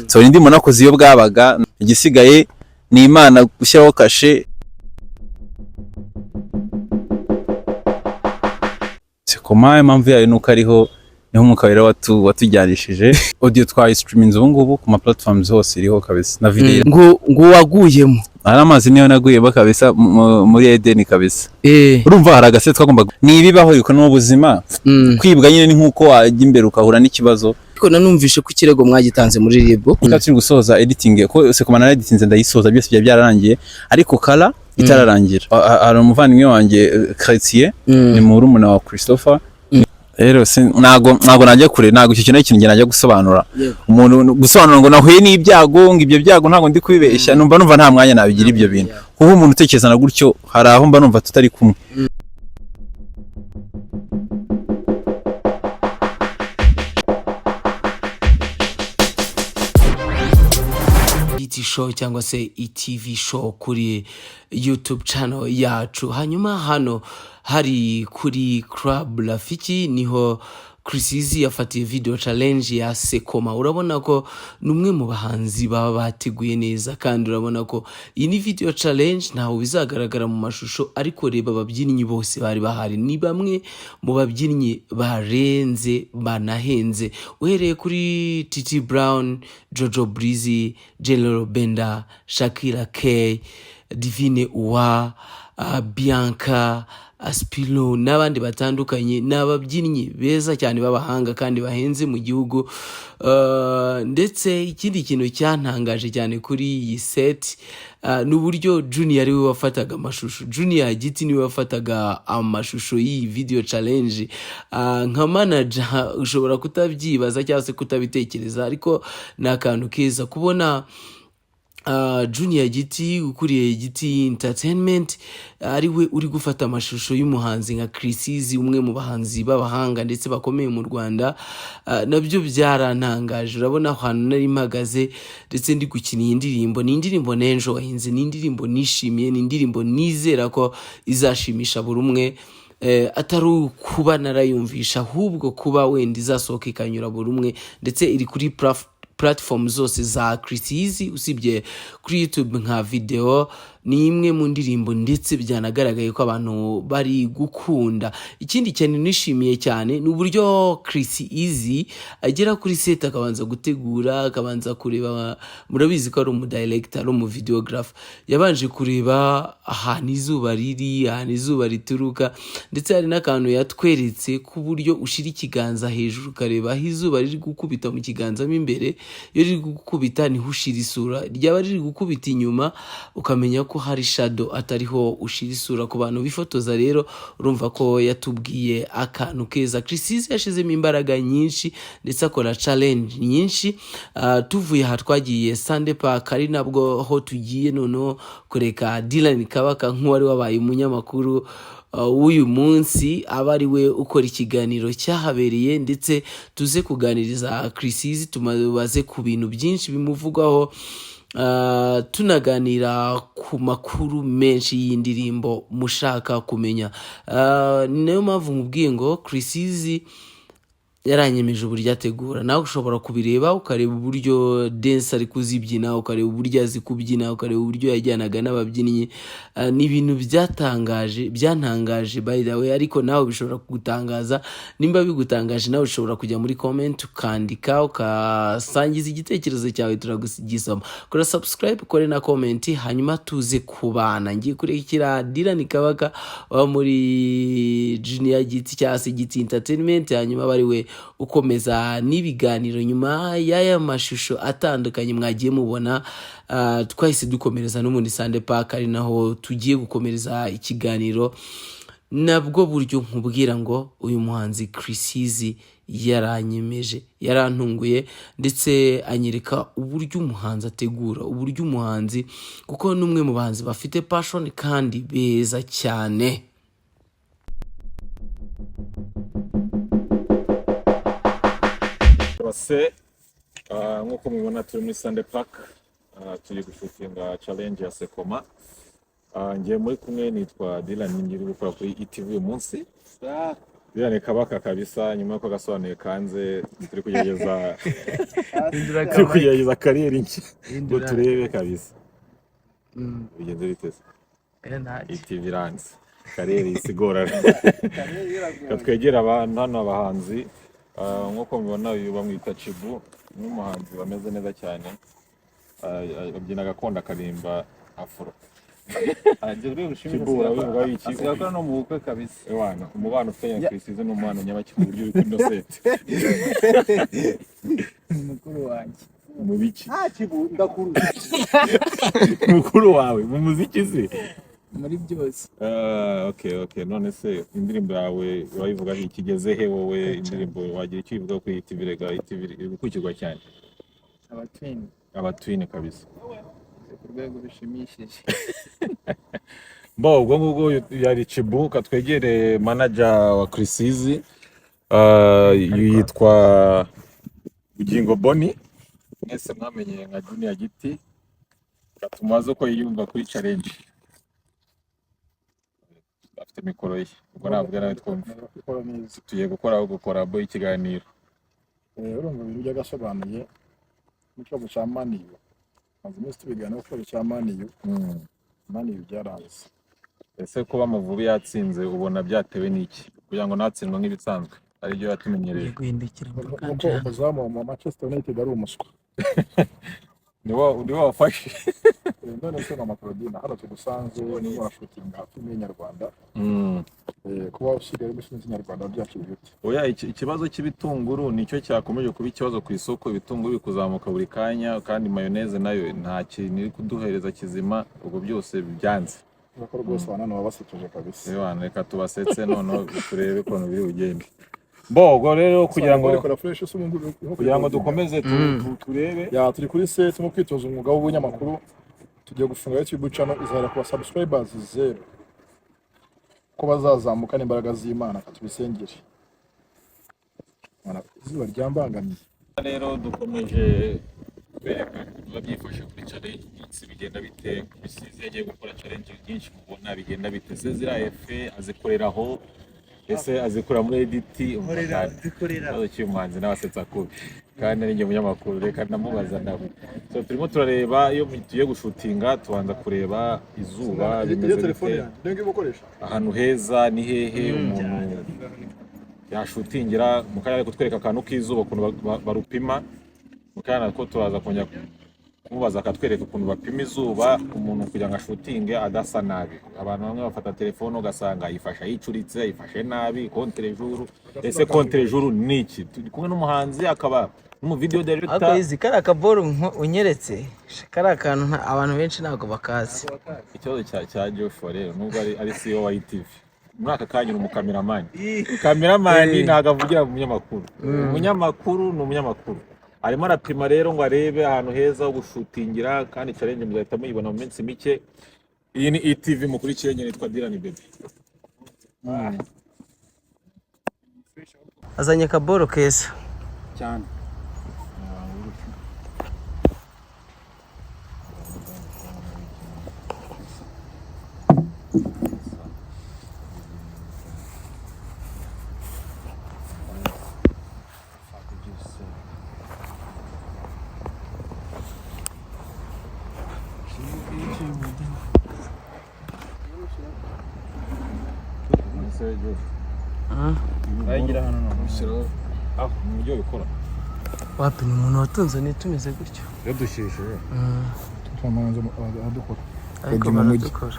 so ndimo nakoze iyo bwabaga igisigaye ni Imana gushyiraho kashe Sekoma impamvu yayo nuko ariho niho mukabera watujyanishije audio twa streaming ubu ngubu ku ma platforms hose iriho kabisa na video ngo waguyemo aramazi niyo naguyemo kabisa muri Eden kabisa urumva hari agase twagomba ni ibibaho yuko n'ubuzima kwibwa nyine ni nkuko wajya imbere ukahura n'ikibazo ariko nanumvishe ko ikirego mwagitanze muri Rebo ukatsi gusoza editing ko Sekoma na editing ndayisoza byose byararangiye ariko kala itararangira hari umuvandimwe wanjye Chrétien ni murumuna wa Christopher rero nago najya kure nago icyo kintu ikintu najya gusobanura umuntu gusobanura ngo nahuye n'ibyago ngo ibyo byago ntago ndi kubibeshya numva nta mwanya nabigira ibyo bintu kuko umuntu utekereza na gutyo hari aho mba numva tutari kumwe show cyangwa se TV show kuri YouTube channel yacu. Hanyuma hano hari kuri Club Rafiki niho Chris yafatiye video challenge ya Sekoma. Urabona ko numwe mu bahanzi baba bateguye neza kandi urabona ko iyi ni video challenge ntaho bizagaragara mu mashusho ariko reba ababyinnyi bose bari bahari ni bamwe mu babyinnyi barenze banahenze uhereye kuri Titi Brown, Jojo Breezy, General Benda, Shakira K, Divine Uwa, Bianca Aspilo n'abandi batandukanye n'ababyinnyi beza cyane babahanga kandi bahenze mu gihugu ndetse ikindi kintu cyantangaje cyane kuri iyi set n'uburyo Junior we wafataga amashusho Junior Giti niwe wafataga amashusho y'iyi video challenge nka manager ushobora kutabyibaza cyangwa se kutabitekereza ariko nakantu keza kubona Junior Giti ukuriye Giti Entertainment ariwe uri gufata amashusho y'umuhanzi nka Chris umwe mu bahanzi b'abahanga ndetse bakomeye mu Rwanda nabyo byarantangaje urabona ahantu nari mpagaze ndetse ndi gukina iyi ndirimbo ni indirimbo nenjo wahinze ni indirimbo nishimiye ni indirimbo nizera ko izashimisha buri umwe atari kuba narayumvisha ahubwo kuba wenda izasohoka ikanyura buri umwe ndetse iri kuri platform zose za Chris usibye kuri YouTube nka video ni imwe mu ndirimbo ndetse byanagaragaye ko abantu bari gukunda. Ikindi cyane nishimiye cyane n'uburyo Chris agera kuri set akabanza gutegura akabanza kureba murabizi ko ari umudirector ari mu videographer yabanje kureba ahantu izuba riri ahantu izuba rituruka ndetse hari n'akantu yatweretse ku buryo ushira ikiganza hejuru kareba aho izuba riri gukubita mu kiganza imbere iyo riri gukubita niho ushira isura ryaba riri gukubita inyuma ukamenya ko hari shadow atariho ushira isura ku bantu bifotoza rero urumva ko yatubwiye akantu keza Chris yashizemo imbaraga nyinshi ndetse akora challenge nyinshi tuvuye aha twagiye Sunday Park ari nabwo ho tugiye noneho kureka Dylan Kabaka nk'uwari wabaye umunyamakuru uyu munsi abari we ukora ikiganiro cyahabereye ndetse tuze kuganiriza Chris tumaze ku bintu byinshi bimuvugaho tunaganira ku makuru menshi y'indirimbo mushaka kumenya niyo mpamvu mubwiye ngo Chris yaranyemeje uburyo ategura nawe ushobora kubireba ukareba uburyo dance ari kuzibyina ukareba uburyo azi kubyina ukareba uburyo yajyanaga n'ababyinnyi ni ibintu byantangaje by the way ariko nawe bishobora kugutangaza nimba bigutangaje nawe ushobora kujya muri comment ukandika ukasangiza igitekerezo cyawe turagusigisoma kora subscribe ukore na comment hanyuma tuze kubana ngiye kurekera Dylan Kabaka wa muri Junior Giti cyangwa se Giti Entertainment hanyuma bari we ukomeza n'ibiganiro nyuma y'aya mashusho atandukanye mwagiye mubona twahise dukomereza no muri Sunday Park ari naho tugiye gukomereza ikiganiro nabwo buryo nkubwira ngo uyu muhanzi Chris yaranyemeje yarantunguye ndetse anyereka uburyo umuhanzi ategura uburyo umuhanzi kuko numwe mu bahanzi bafite passion kandi beza cyane. Nk'uko mubibona turi muri Sunday Park turi gushutinga challenge ya Sekoma ngiye muri kumwe nitwa Dylan ngiri gukora kuri ETV uyu munsi Diane Kabaka kabisa, nyuma yuko gasobanuye kanze turi kugerageza kariyeri nshya ngo turebe kabisa bigenze biteze ITV iranze kariyeri isigorana katwegera abantu hano abahanzi nk'uko mubibona uyu bamwita Chibu n'umuhanzi bameze neza cyane abyina gakondo akarimba afro agezwe gushimira Chibu urabivuga iki akora no mu bukwe kabisa ewana umubano ufitanye na Chris Ize n'umubano nyabaki ku buryo uri kuri Innocent mukuru wanjye mu biki Chibu ndakuru mukuru wawe mu muziki se muri byose okay none se indirimbo yawe urayivuga ikigeze he wowe indirimbo wagira icyo ivuga kuri ITV rega ITV gukukirwa cyane abatwine kabisa ku rwego rushimishije ubwo ngubwo yari Chibu katwegere manager wa Chris Ize yitwa Bugingo Boni mwese mwamenye nka Junior Giti katumaze ko yiyumva kuri challenge afite mikoro ye ubwo navuga nawe twumva tugiye gukora bo ikiganiro urumva ibintu byagasobanuye n'ikibazo cya maniyu maze iminsi tubiganiraho ikibazo cya maniyu byaranze ese kuba Amavubi yatsinze ubona byatewe n'iki kugira ngo natsindwa nk'ibisanzwe ari byo yatumenyereye kuko umuzamu wa Manchester United ari umuswa niwo wafashe none se na Macrodina hano tugusanze niyo washutinga filime y'Inyarwanda kuba usigaye muri filime y'Inyarwanda byakiri gute oya ikibazo cy'ibitunguru nicyo cyakomeje kuba ikibazo ku isoko ibitunguru bikuzamuka buri kanya kandi mayoneze nayo nta kintu iri kuduhereza kizima ubwo byose byanze kuko rwose banana babasekeje kabisa yewe reka tubasetse noneho turebe ukuntu biri bugende Bogo rero kugira ngo dukomeze turebe turi kuri set no kwitoza umwuga w'ubunyamakuru tugiye gufunga YouTube channel izahera ku subscribers 0 ko bazazamuka n'imbaraga z'Imana katubisengere izuba ryambangamiye rero dukomeje babyifashe kuri challenge nyinshi bigenda bite Chris Ize yagiye gukora challenge nyinshi mubona bigenda bite zira efe azikoreraho ese azikora muri edit umugabo cy'umuhanzi n'abasetsa kubi kandi ari nge munyamakuru reka ndamubaza nawe so turimo turareba iyo tugiye gushutinga tubanza kureba izuba bimeze bite ahantu heza ni hehe umuntu yashutingira mukanya kutwereka akantu k'izuba ukuntu barupima mukanya ko turaza kongera kumubaza akatwereka ukuntu bapima izuba umuntu kugira ngo ashutinge adasa nabi abantu bamwe bafata telefone ugasanga yifasha yicuritse yifashe nabi contre jour ese contre jour niki turi kumwe n'umuhanzi akaba mu video director ako izi kara kaboro unyeretse kara akantu abantu benshi ntabwo bakazi ikibazo cya Joshua rero nubwo ari CEO wa ITV muri aka kanya umukameramani ntabwo avugira mu munyamakuru umunyamakuru ni umunyamakuru arimo arapima rero ngo arebe ahantu heza ho gushutingira kandi challenge muzahita muyibona mu minsi mike iyi ni ITV mukurikiye nyine nitwa Dylan Baby azanye kaboro keza cyane ayigira hano no mu buryo bikora wapi ni umuntu watunze nitumeze gutyo yadushishije twamanze adukora ariko baradukora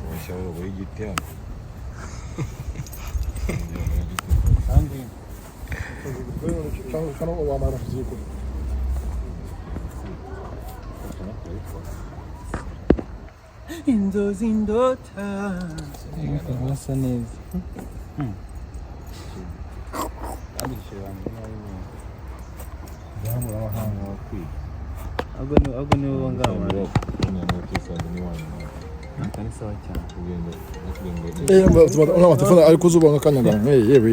washaho buri giti hano kandi kano wamara kuzikora inzozi ndota basa neza ahubwo nibo bangaba ari sawa cyane amatelefone ari kuzuba nk'akanyagana yewe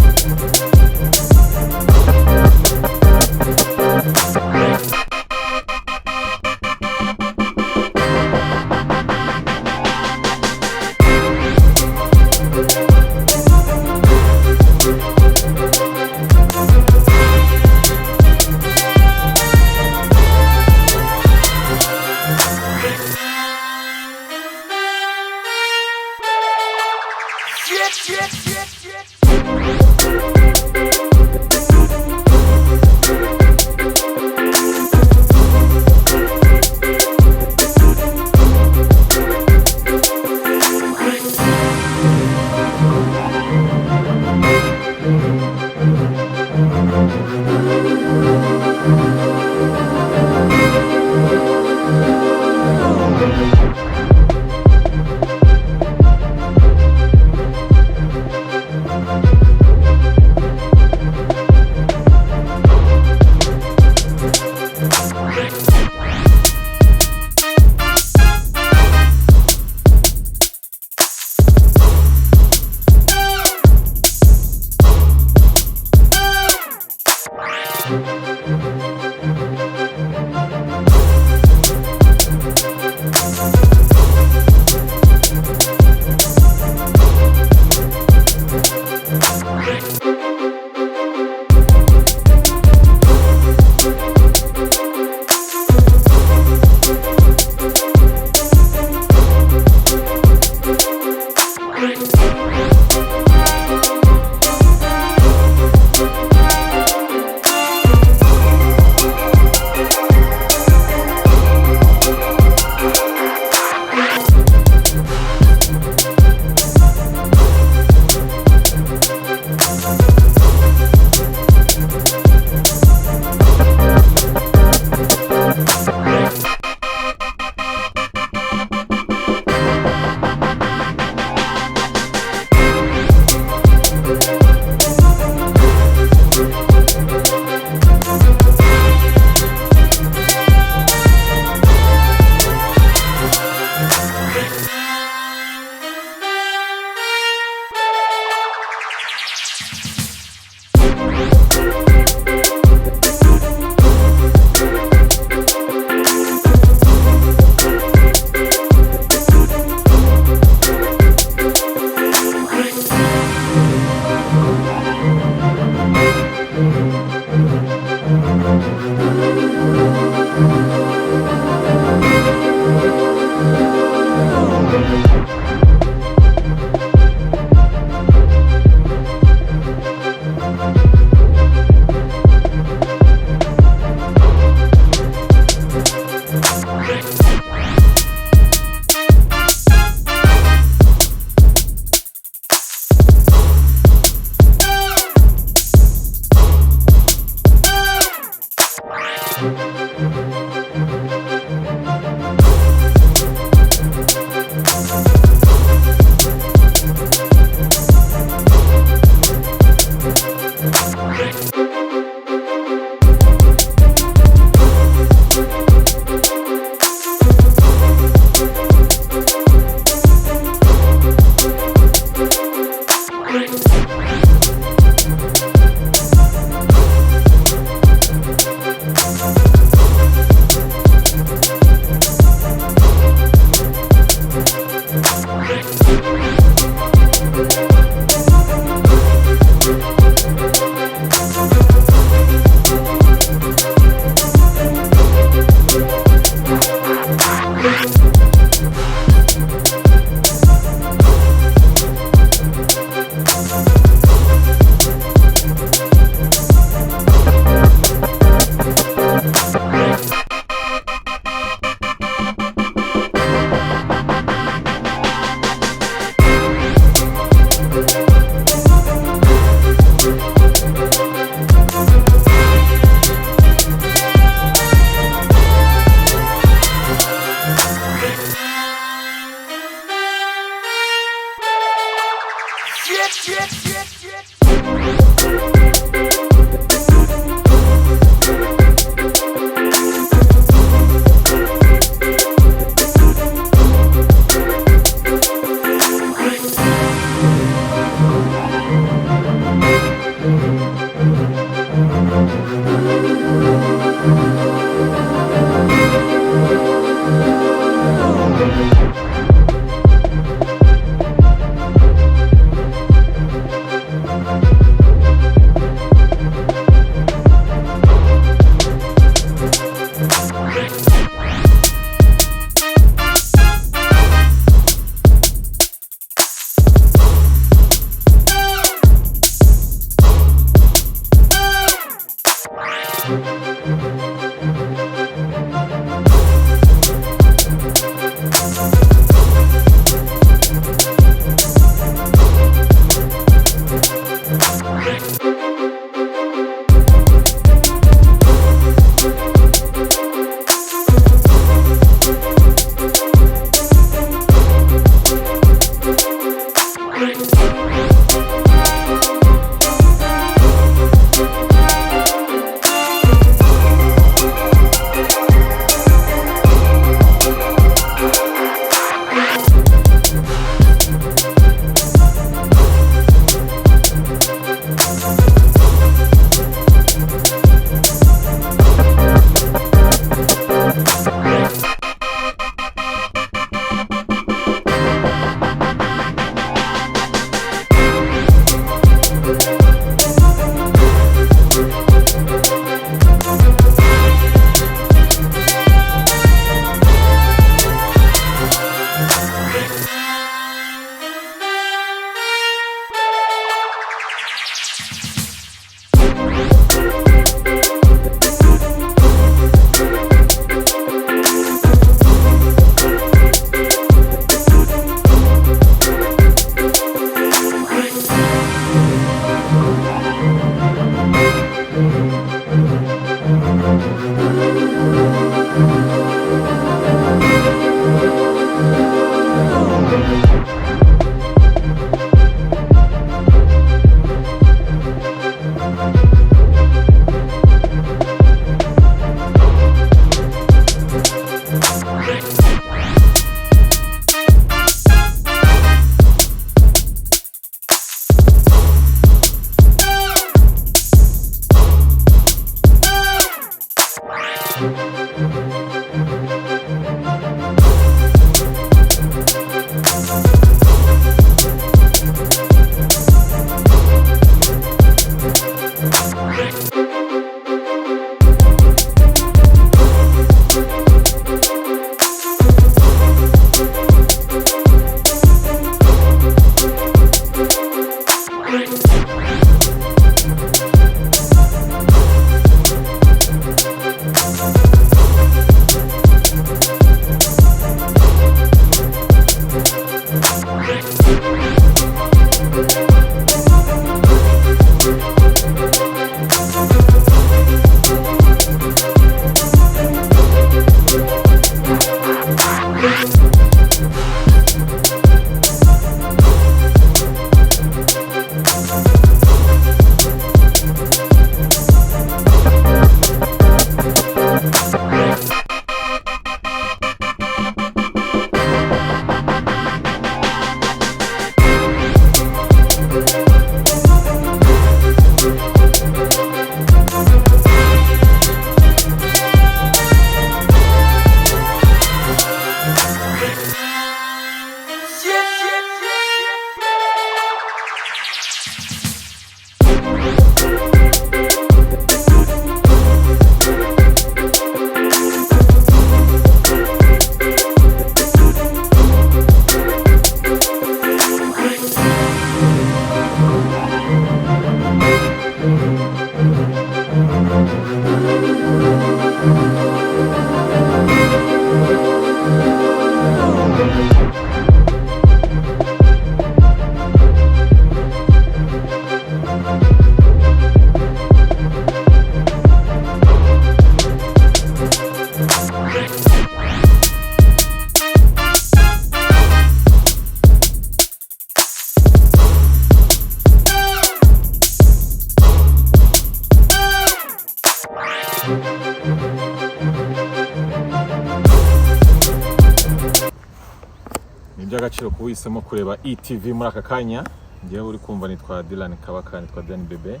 iby'agaciro kuba uhisemo kureba ETV muri aka kanya. Ngewe uri kumva nitwa Dylan Kabaka, nitwa Dylan Bebe.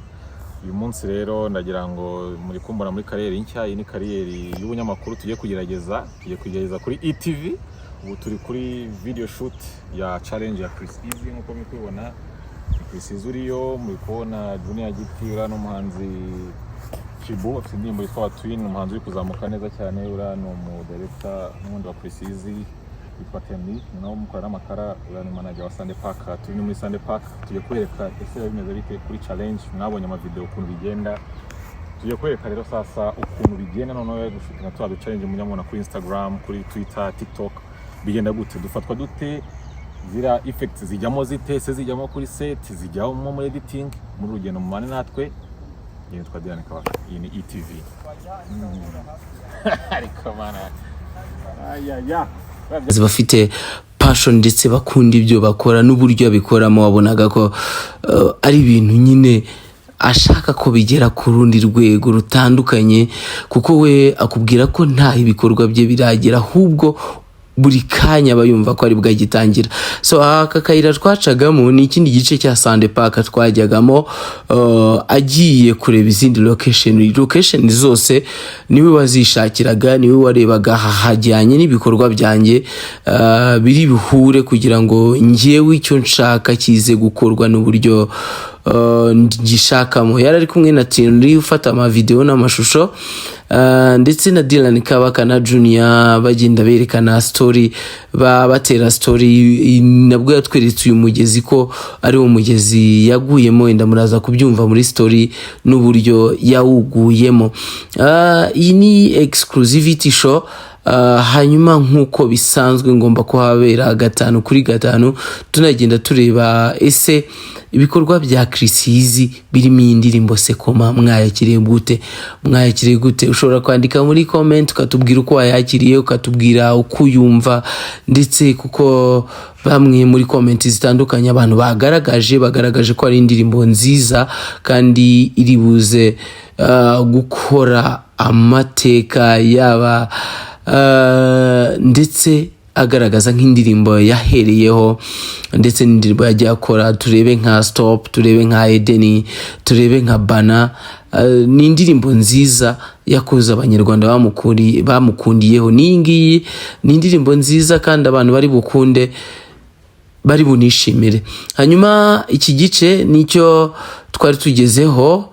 Uyu munsi rero ndagira ngo muri kumbona muri kariyeri nshya. Iyi ni kariyeri y'ubunyamakuru tugiye kugerageza kuri ETV. Ubu turi kuri video shoot ya challenge ya Chris Easy nkuko muri kubibona. Chris Easy uriyo muri kubona Junior Giti ura n'umuhanzi Chibu afite indirimbo yitwa Twin, umuhanzi uri kuzamuka neza cyane. Ura no mu director n'undi wa Chris Easy yitwa Tembi, nawe mukora n'amakara. Ura ni manager wa Sunday Park. Turi muri Sunday Park tugiye kwereka ese bimeze bite kuri challenge. Mwabonye ama video ukuntu bigenda, tugiye kwereka rero sasa ukuntu bigenda. Noneho gushutinga twa challenge munyamubona kuri Instagram, kuri Twitter, TikTok bigenda gute, dufatwa dute, zira effects zijyamo zite, se zijyamo kuri set, zijyamo muri editing, muri rugendo mu mane natwe. Yine twa Dylan Kabaka, iyi ni ETV. Ariko mana aya bafite passion ndetse bakunda ibyo bakora n'uburyo abikoramo. Wabonaga ko ari ibintu nyine ashaka ko bigera ku rundi rwego rutandukanye, kuko we akubwira ko nta ibikorwa bye biragera, ahubwo buri kanya bayumva ko ari bwagitangira. So aka kayira twacagamo ni ikindi gice cya Sunday Park twajyagamo agiye kureba izindi location zose niwe wazishakiraga, niwe warebaga hajyanye n'ibikorwa byanjye biri bihure kugira ngo njyewe icyo nshaka kize gukorwa n'uburyo ngishakamo. Yari ari kumwe na Tinri ufata ama video n'amashusho ndetse na Dylan Kabaka na Junior bagenda berekana story, batera story. Nabwo yatweretse uyu mugezi ko ari umugezi yaguyemo, wenda muraza kubyumva muri story n'uburyo yawuguyemo. Iyi ni exclusivity show. Hanyuma nkuko bisanzwe ngomba kuhabera 5 kuri 5 tunagenda tureba ese ibikorwa bya Chris Easy birimo indirimbo Sekoma mwayakiriye gute. Ushobora kwandika muri comment ukatubwira uko wayakiriye, ukatubwira uko uyumva, ndetse kuko bamwe muri comment zitandukanye abantu bagaragaje ko ari indirimbo nziza kandi iri buze gukora amateka yaba ndetse agaragaza nk'indirimbo yahereyeho ndetse n'indirimbo yagiye akora. Turebe nka Stop, turebe nka Edeni, turebe nka Bana. Ni indirimbo nziza yakoze abanyarwanda bamukundiyeho. Ningiyi ni indirimbo nziza kandi abantu bari bunishimire. Hanyuma iki gice nicyo twari tugezeho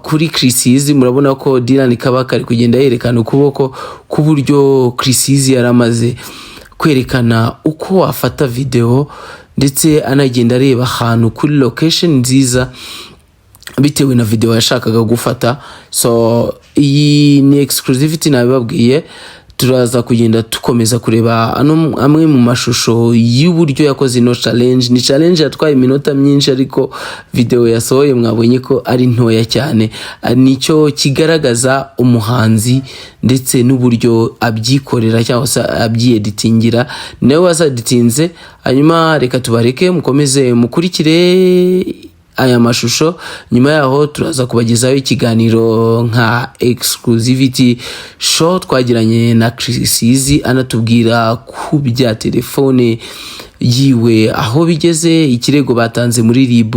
kuri Chris Easy. Murabona ko Dylan Kabaka ari kugenda yerekana ukuboko k'uburyo Chris Easy yaramaze kwerekana uko afata video, ndetse anagenda areba ahantu kuri location nziza bitewe na video yashakaga gufata. So iyi ni exclusivity nabibabwiye. Turaza kugenda tukomeza kureba amwe mu mashusho y'uburyo yakoze ino challenge. Ni challenge yatwaye iminota myinshi, ariko video yasohoye mwabonye ko ari ntoya cyane. Nicyo kigaragaza umuhanzi ndetse n'uburyo abyikorera cyangwa se abyieditingira. Nawe wazaditinze. Hanyuma reka tubareke mukomeze mukurikire aya mashusho. Nyuma yaho turaza kubagezaho ikiganiro nka exclusivity show twagiranye na Chris Easy, anatubwira ku bya telefone yiwe aho bigeze, ikirego batanze muri RIB,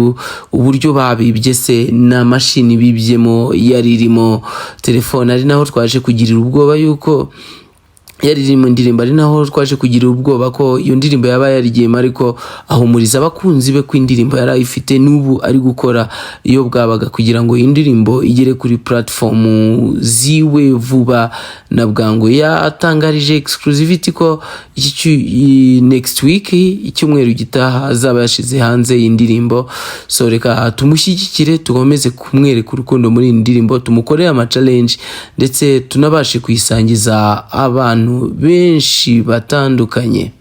uburyo babibye se na mashini bibyemo yari irimo telefone. Ari naho twaje kugirira ubwoba yuko yaririmu indirimbo, ari naho twaje kugira ubwoba ko iyo ndirimbo yaba yarigiyemo, ariko ahumuriza abakunzi be ko indirimbo yari ifite n'ubu ari gukora iyo bwabaga kugira ngo iyi ndirimbo igere kuri platform ziwe vuba na bwangu. Yatangarije exclusivity ko next week icyumweru gitaha azaba yashize hanze iyi ndirimbo. So reka tumushyigikire, tukomeze kumwereka urukundo muri iyi ndirimbo, tumukorere ama challenge ndetse tunabashe kuyisangiza abantu benshi batandukanye.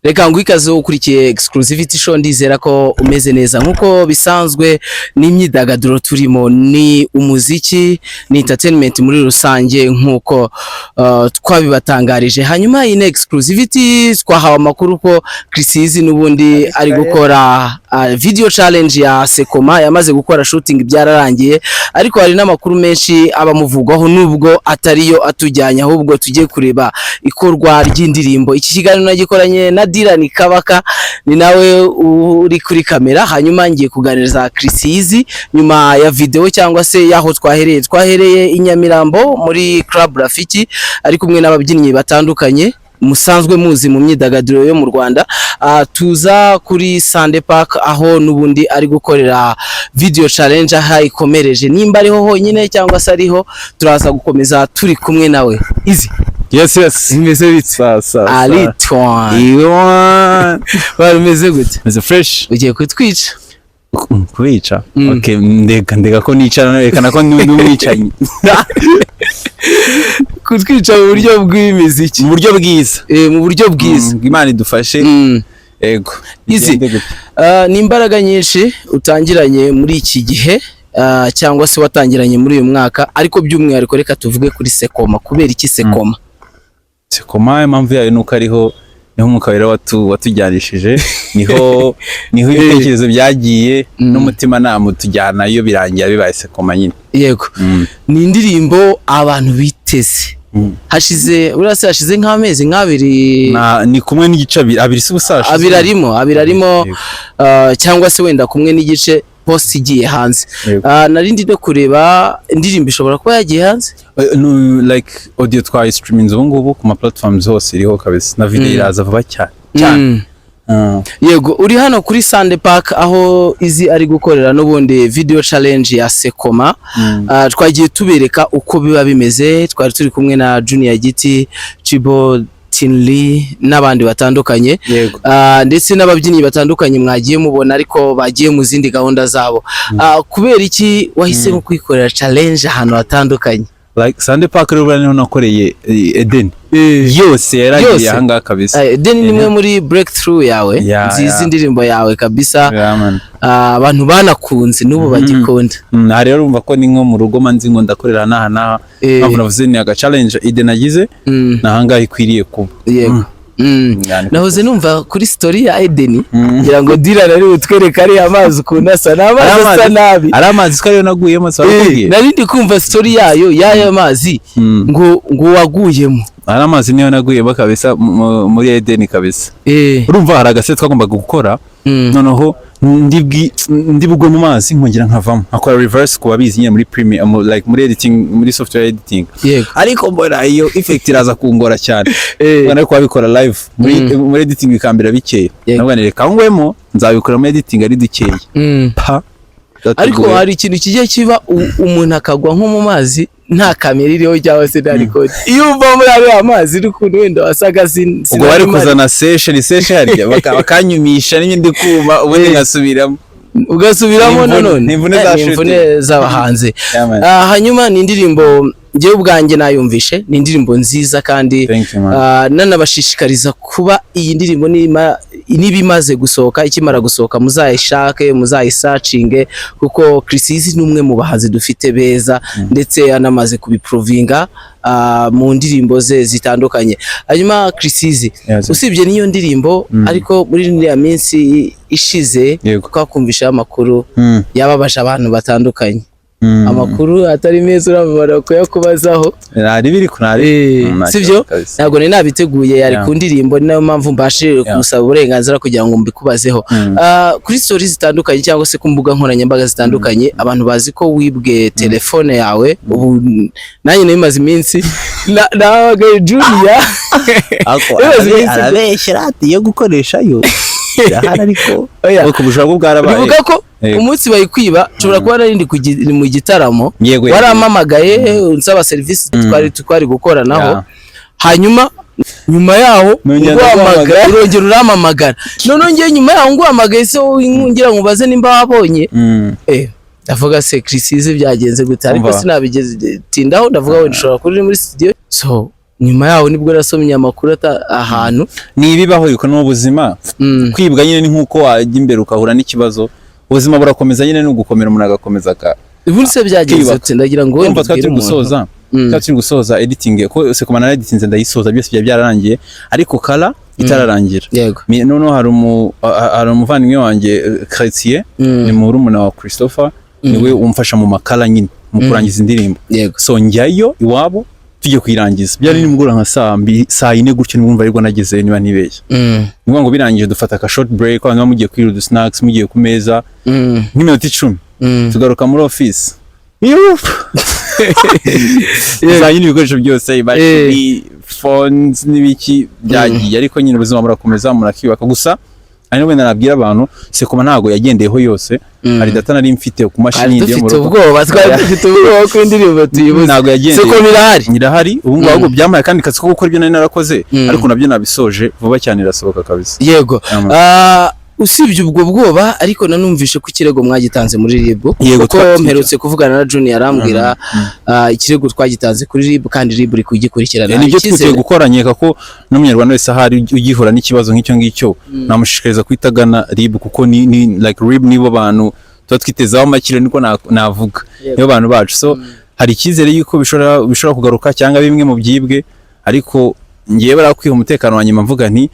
Reka ngwikaze ukurikiye Exclusivity Show, ndizera ko umeze neza nkuko bisanzwe. N'imyidagaduro turimo ni umuziki, ni entertainment muri rusange nkuko twabibatangarije. Hanyuma iyi Exclusivity twahawe amakuru ko Chrisizi nubundi ari gukora video challenge ya Sekoma, yamaze gukora shooting byararangiye, ariko hari n'amakuru menshi abamuvugwaho nubwo atariyo atujyanye, ahubwo tugiye kureba ikorwa ry'indirimbo. Iki kiganiro nagikoranye na Dylan Kabaka, ni nawe uri kuri kamera. Hanyuma ngiye kuganiriza Chrisizi nyuma ya video cyangwa se yaho twahereye i Nyamirambo muri Club Rafiki, ari kumwe n'ababyinnyi batandukanye musanzwe muzi mu myidagaduro yo mu Rwanda. Tuza kuri Sunday Park aho nubundi ari gukorera video challenge, aha ikomereje. Nimba ariho honyine cyangwa se ariho, turaza gukomeza turi kumwe nawe. Easy. Yes. Imeze bite? Sasa. Alitwa. Iwan. Barumeze gute? Meze fresh. Ugiye kutwica? Kubica. Okay, ndega ko nicara nerekana ko ndi umwicanyi. Kutwica mu buryo bw'imiziki. Mu buryo bwiza. Mu buryo bwiza. Imana idufashe. Ego. Easy. Ni imbaraga nyinshi utangiranye muri iki gihe, cyangwa se watangiranye muri uyu mwaka, ariko by'umwihariko reka tuvuge kuri Sekoma. Kubera iki Sekoma? Sekoma impamvu yayo nuko ariho umwuka wera watujyanishije, niho ibitekerezo byagiye n'umutima nama tujyana, iyo birangira bibaye Sekoma nyine. Yego. Ni indirimbo abantu biteze. Hashize nk'amezi nk'abiri, ni kumwe n'igice abiri si ubusashe. Abiri arimo cyangwa se wenda kumwe n'igice post igiye hanze. Narindi no kureba indirimbo ishobora kuba yagiye hanze. Like audio twa streaming ubu ngubu ku ma platforms hose iriho kabisa, na video iraza vuba cyane. Yego, uri hano kuri Sunday Park aho Izi ari gukorera n'ubundi video challenge ya Sekoma. Twagiye tubereka uko biba bimeze, twari turi kumwe na Junior Giti, Chibo, Tinli n'abandi batandukanye, ndetse n'ababyinnyi batandukanye mwagiye mubona, ariko bagiye mu zindi gahunda zabo. Kubera iki wahisemo kwikorera challenge ahantu hatandukanye? Like Sunday Park rero niho nakoreye Eden yose yaragiye ahanga kabisa. Eden ni imwe muri breakthrough yawe, nziza indirimbo yawe kabisa. Abantu banakunze n'ubu bagikunda. Rero urumva ko ni nko mu rugo manzi ngo ndakorera naha mpamvu navuze ni aga challenge Eden agize nahanga ikwiriye kuba. Yego. Nahoze numva kuri story ya Eden, ngira ngo Dylan ari utwereka ari amazi ukuntu asa nabi. Ari amazi kariyo naguyemo sabakubwiye. Narindi kumva story yayo y'aya mazi ngo waguyemo. Ari amazi niyo naguyemo kabisa muri Eden kabisa. Urumva hari agase twagombaga gukora, noneho ndi bugwe mu mazi nkongera nkavamo, akora reverse ku babizi nyine muri premiere, like muri editing, muri software editing. Ariko mbona iyo effect iraza kungora cyane, ubona ko babikora live muri editing bikambira bikeye. Nabwo nereka ngwemo nzabikora muri editing ari dukeye. Ariko hari ikintu kigiye kiba, umuntu akagwa nko mu mazi nta kamera iriho cyangwa se nta record. Iyo uva muri ariya mazi rukundo wenda wasaga ubwo bari kuzana session harya bakanyumisha n'indi kuma, ubundi ngasubiramo none imvune z'abahanze. Hanyuma ni indirimbo njyewe ubwanjye nayumvishe, ni indirimbo nziza kandi nanabashishikariza kuba iyi ndirimbo nibimaze gusohoka, ikimara gusohoka muzayishake, muzayisearchinge, kuko Chrisizi ni umwe mu bahanzi dufite beza, ndetse anamaze kubiprovinga mu ndirimbo ze zitandukanye. Hanyuma Chrisizi, usibye niyo ndirimbo, ariko muri iriya minsi ishize twakumvisha amakuru yababaje abantu batandukanye. Amakuru atari meza uramubara kuyakubazaho. Sibyo? Ntabwo nari nabiteguye, yari ku ndirimbo, niyo mpamvu mbashije gusaba uburenganzira kugira ngo mbikubazeho. Kuri stories zitandukanye cyangwa se ku mbuga nkoranyambaga zitandukanye, abantu bazi ko wibwe telefone yawe. Ubu nanjye nabimaze iminsi nabagaye Junior arabeshya ati yo gukoresha yo ariko bushaka bwarabaye. Bivuga ko umunsi bayikwiba nshobora kuba narindi mu gitaramo, warampamagaye unsaba service twari gukora naho, hanyuma nyuma yaho urongera urampamagara, none ngiye nyuma yaho nguhamagaye se ngira ngo baze nimba wabonye. Ndavuga se Chrisizi byagenze gute, ariko sinabigeze tindaho, ndavuga wenda ushobora kuri muri studio. So nyuma yaho nibwo nasomye amakuru ahantu ni ibibaho yuko no ubuzima kwibwa nyine ni nkuko wajya imbere ukahura n'ikibazo ubuzima burakomeza nyine no gukomera umuntu agakomeza ka ibunse byagenze ati ndagira ngo wenda twaturi gusoza editing ko se komana editing ndayisoza byose bya byararangiye ariko kala itararangira noneho hari umuvandimwe wanjye Chrétien ni murumuna wa Christopher niwe umfasha mu makala nyine mu kurangiza indirimbo so njyayo iwabo tujye kuyirangiza byari nimugura nka saa 4 gutyo nimwumva ariko nageze niba nibeshye niba ngo birangije dufata ka short break abantu bamugiye kwira du snacks mugiye ku meza nk'iminota 10 tugaruka muri office nyine ibikoresho byose imashini phones n'ibiki byagiye ariko nyine ubuzima burakomeza murakibaka gusa ari wenda nabwira abantu Sekoma ntago yagendeyeho yose hari data nari mfite ku mashini yo mu rugo dufite ubwoba ko indirimbo tuyibuze ntago yagendeye Sekoma irahari ubu ngo ahubwo byamaye kandi kazi ko gukora ibyo nari narakoze ariko nabyo nabisoje vuba cyane irasohoka kabisa yego usibye ubwo bwoba ariko nanumvishe ko ikirego mwagitanze muri RIB kuko mperutse kuvugana na Junior arambwira ikirego twagitanze kuri RIB kandi RIB iri kugikurikirana nibyo twite gukoranyeka ko n'umunyarwanda wese ahari ugihura n'ikibazo nk'icyo ngicyo namushikiriza kwitagana RIB kuko ni like RIB nibo bantu twitezaho makire niko navuga nibo bantu bacu so hari ikizere yuko bishobora kugaruka cyangwa bimwe mu byibwe ariko ngiye barakwiha umutekano wa nyuma mvuga nti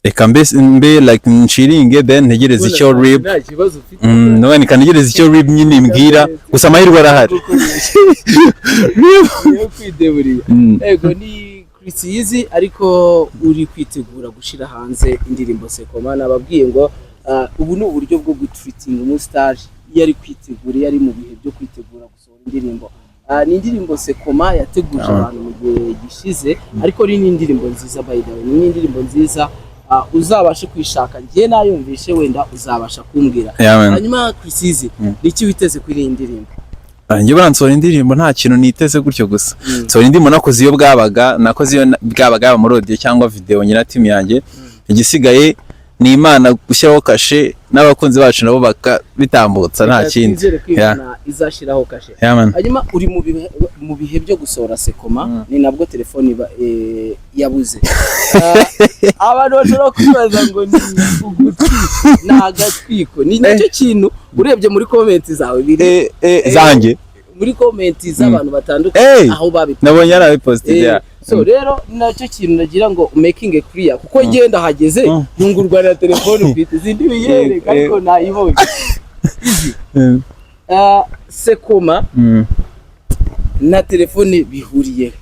reka mbe like nshiringe then ntegereze icyo RIB no ni kantegereze icyo RIB nyine mbwira gusa amahirwe arahari ego ni Chrisizi ariko uri kwitegura gushira hanze indirimbo Sekoma nababwiye ngo ubu ni uburyo bwo gutreating umustar yari kwitegura yari mu bihe byo kwitegura gusohora indirimbo ni indirimbo Sekoma yateguje abantu mu gihe gishize ariko ni indirimbo nziza by the way ni indirimbo nziza uzabashe kwishaka ngiye nayumvishe wenda uzabasha kumbwira hanyuma Chrisizi niki witeze kuri iyi ndirimbo njye baransohora indirimbo nta kintu niteze gutyo gusa sohora indirimbo nakoze iyo bwabaga mu audio cyangwa video nyina team yanjye igisigaye ni Imana gushyiraho kashe n'abakunzi bacu nabo bakabitambutsa nta kindi izashiraho kashe hanyuma uri mu bihe byo gusohora Sekoma ni nabwo telefone yabuze abantu bashobora kwibaza ngo ni ugutwi nagatwiko ni nacyo kintu urebye muri comment zawe biri zanjye muri comment z'abantu batandukanye aho babita nabonye ara posted so rero nacyo kintu nagira ngo making it clear kuko ngenda hageze ntungurwa na telefone ufite zindi biyereka ariko nayibonye Sekoma na telefone bihuriye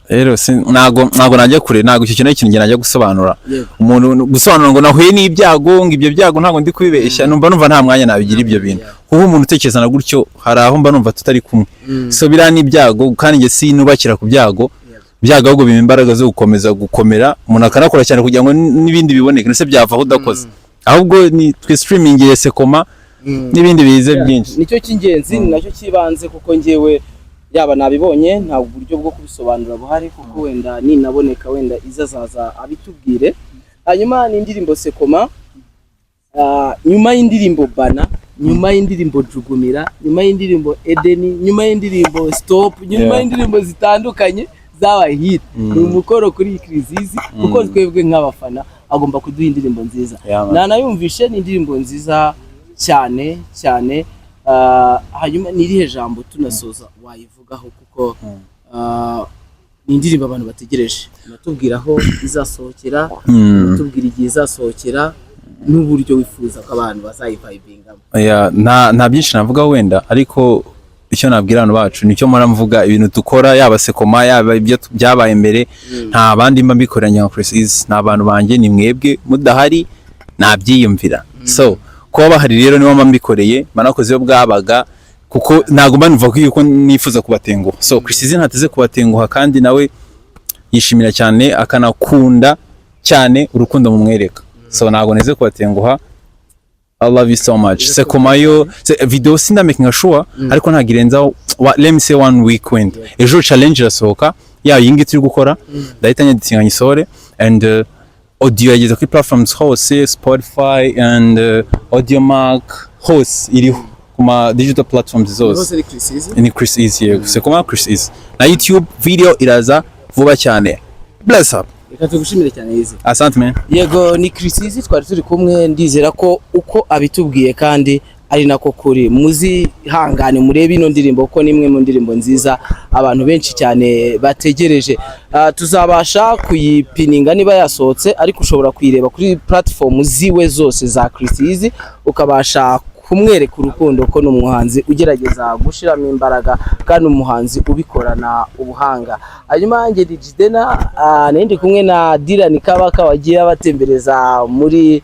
rero ntago najya kure ntago icyo kintu ikintu najya gusobanura umuntu gusobanura ngo nahuye n'ibyago ngo ibyo byago ntago ndi kubibeshya numva nta mwanya nabigira ibyo bintu kuko umuntu utekerezana gutyo hari aho mba numva tutari kumwe so bira n'ibyago kandi nge sinubakira ku byago ahubwo bimpa imbaraga zo gukomeza gukomera umuntu akanakora cyane kugira ngo n'ibindi biboneke nese byavaho udakoze ahubwo ni twe streaming ya Sekoma n'ibindi bize byinshi nicyo cy'ingenzi nacyo kibanze kuko ngewe yaba nabibonye nta buryo bwo kubisobanura buhari kuko wenda ninaboneka wenda izazaza abitubwire hanyuma ni indirimbo Sekoma nyuma y'indirimbo Bana nyuma y'indirimbo Jugumira nyuma y'indirimbo Edeni nyuma y'indirimbo Stop nyuma y'indirimbo zitandukanye zabaye hit ni umukoro kuri Chrisizi kuko twebwe nk'abafana agomba kuduha indirimbo nziza nanayumvishe ni indirimbo nziza cyane hanyuma nirihe jambo tunasoza wayivugaho kuko ni indirimbo abantu bategereje natubwira aho izasohokera natubwira igihe izasohokera n'uburyo wifuza ko abantu bazayivibingamo nta byinshi navuga wenda ariko icyo nabwira abantu bacu nicyo mpora mvuga ibintu dukora yaba Sekoma yaba ibyo byabaye mbere nta bandi mba mbikoranye nka Chrisizi ni abantu banjye ni mwebwe mudahari nabyiyumvira so kuba bahari rero nibo mba mbikoreye manakoze iyo bwabaga kuko ntago mba numva ko nifuza kubatenguha so Chrisizi ntateze kubatenguha kandi nawe yishimira cyane akanakunda cyane urukundo mumwereka so ntago neze kubatenguha I love you so much Sekoma yo video sinda making sure ariko ntagirenza let me say 1 week wenda ejo challenge irasohoka yingi turi gukora ndahita nyeditinga nyisore and audio yageze kuri platforms hose Spotify and Audiomack hose iriho kuma digital platforms zose Hose ni Chris Easy. ni Chris Easy yego Sekoma Chris Easy na YouTube video iraza vuba cyane. Bless up. Reka tugushimire cyane Easy. Asante man. Yego ni Chris Easy twari turi kumwe, ndizera ko uko abitubwiye kandi ari nako kuri. Muzihangane murebe ino ndirimbo kuko ni imwe mu ndirimbo nziza abantu benshi cyane bategereje. Tuzabasha kuyipininga niba yasohotse, ariko ushobora kuyireba kuri platform ziwe zose za Chris Easy ukabasha kumwereka urukundo ko n'umuhanzi ugerageza gushiramo imbaraga kandi umuhanzi ubikorana ubuhanga. Hanyuma nge Digidena nindi kumwe na Dylan Kabaka wagiye abatembereza muri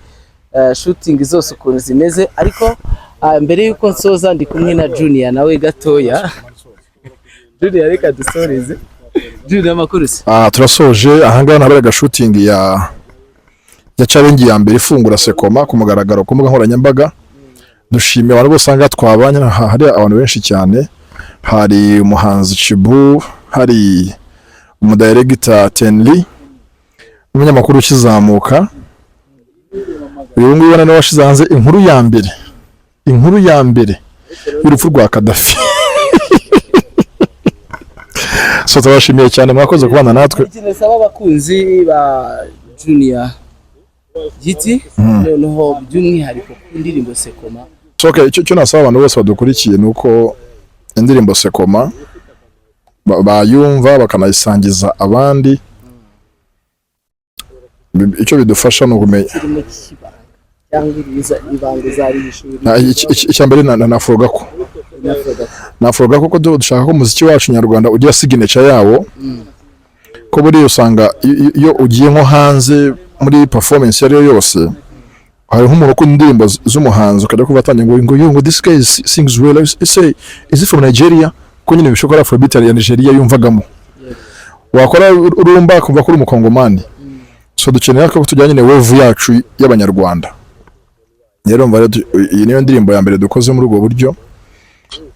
shooting zose ukuntu zimeze, ariko mbere yuko nsoza ndi kumwe na Junior nawe gatoya. Junior reka dusoreze. Junior amakuru se? Turasoje ahangaha nabaraga shooting ya challenge ya mbere ifungura Sekoma ku mugaragaro ku mbuga nkoranyambaga. Dushimiye abantu bose anga twabanye, hari abantu benshi cyane, hari umuhanzi Chibu, hari umudirector Tenli, umunyamakuru ukizamuka. Uyu nguyu ubona washize hanze inkuru ya mbere y'urupfu rwa Gaddafi. So turashimiye cyane mwakoze kubana natwe. Ikinesaba abakunzi ba Junior Giti noneho by'umwihariko ku ndirimbo Sekoma. So okay, icyo nasaba abantu bose badukurikiye nuko indirimbo Sekoma bayumva bakanayisangiza abandi. Icyo bidufasha no kumenya icyambere nafuruga ko dushaka ko umuziki wacu nyarwanda ugira signature yawo, ko buri usanga iyo ugiye nko hanze muri performance yari yose hari nk'umuntu ukunda indirimbo z'umuhanzi ukajya kuvatanya ngo this guy sings well, say is it from Nigeria, ko nyine bishobora Afrobeat ya Nigeria yumvagamo, wakora urumba kumva ko uri umukongomani. So dukeneye ko tujyanye ne wave yacu y'abanyarwanda. Rero mva iyi niyo ndirimbo ya mbere dukoze muri ubwo buryo,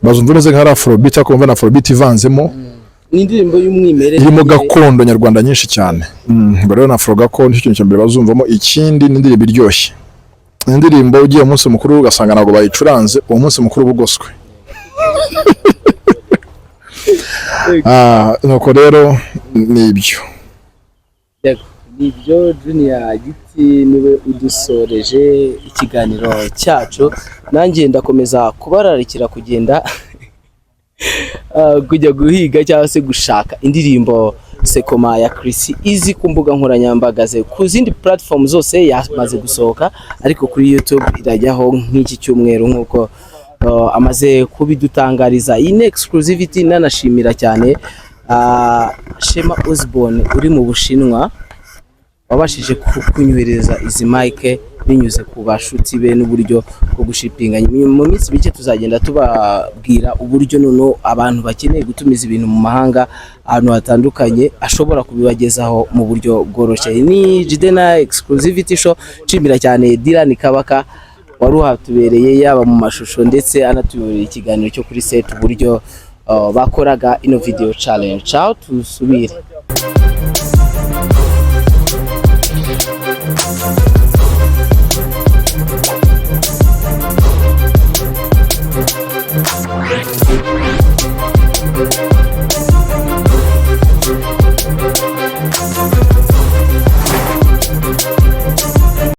bazumva neza nka Afrobeat, akumva na Afrobeat ivanzemo, ni indirimbo y'umwimerere irimo gakondo nyarwanda nyinshi cyane. Rero nafuruga ko nicyo kintu cyambere bazumvamo. Ikindi ni indirimbo iryoshye, indirimbo ugiye umunsi mukuru ugasanga nago bayicuranze uwo munsi mukuru bugoswe. Nuko rero nibyo. Nibyo Junior Giti niwe udusoreje ikiganiro cyacu. Nanjye ndakomeza kubararikira kugenda kujya guhiga cyangwa se gushaka indirimbo Sekoma ya Chris Easy ku mbuga nkoranyambaga ze. Ku zindi platform zose yamaze gusohoka, ariko kuri YouTube irajyaho nk'iki cyumweru nk'uko amaze kubidutangariza. Iyi ni exclusivity. Nanashimira cyane Shema Osborne uri mu Bushinwa wabashije kunywereza izi mic binyuze ku bashuti be n'uburyo bwo gushipinga. Mu minsi mike tuzagenda tubabwira uburyo noneho abantu bakeneye gutumiza ibintu mu mahanga ahantu hatandukanye ashobora kubibagezaho mu buryo bworoshye. Ni Jidena Exclusivity Show. Nshimira cyane Dylan Kabaka wari uhatubereye yaba mu mashusho ndetse anatubereye ikiganiro cyo kuri set uburyo bakoraga ino video challenge. Ciao, tusubire.